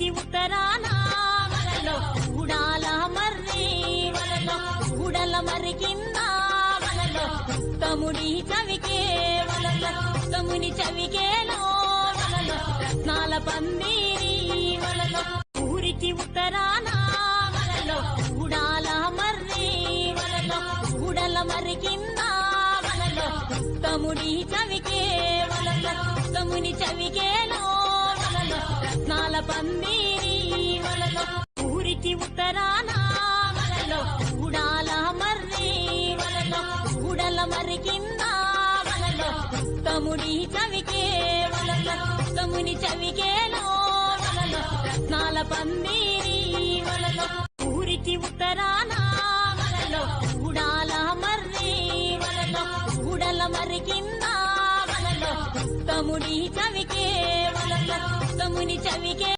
ఊరికి ఉత్తరాన వలలో ఊడాల మర్రి వలలో ఊడల మర్రి కింద వలలో తముడి చవికే వలలో తముని చవికేలో వలలో రత్నాల పందిరి వలలో ఊరికి ఉత్తరాన వలలో ఊడాల మర్రి వలలో ఊడల మర్రి కింద వలలో తముడి చవికే వలలో తముని చవికేలో వలలో రత్నాల పందిరి వలలో ఊరికి ఉత్తరాన వలలో ఊడాల మర్రి వలలో ఊడల మర్రి కింద వలలో తముడి చవికే వలలో తముని చవికేలో వలలో రత్నాల పందిరి వలలో ఊరికి ఉత్తరాన వలలో ఊడాల మర్రి వలలో ఊడల మర్రి కింద వలలో తముడి చవికే వలలో తముని చవికే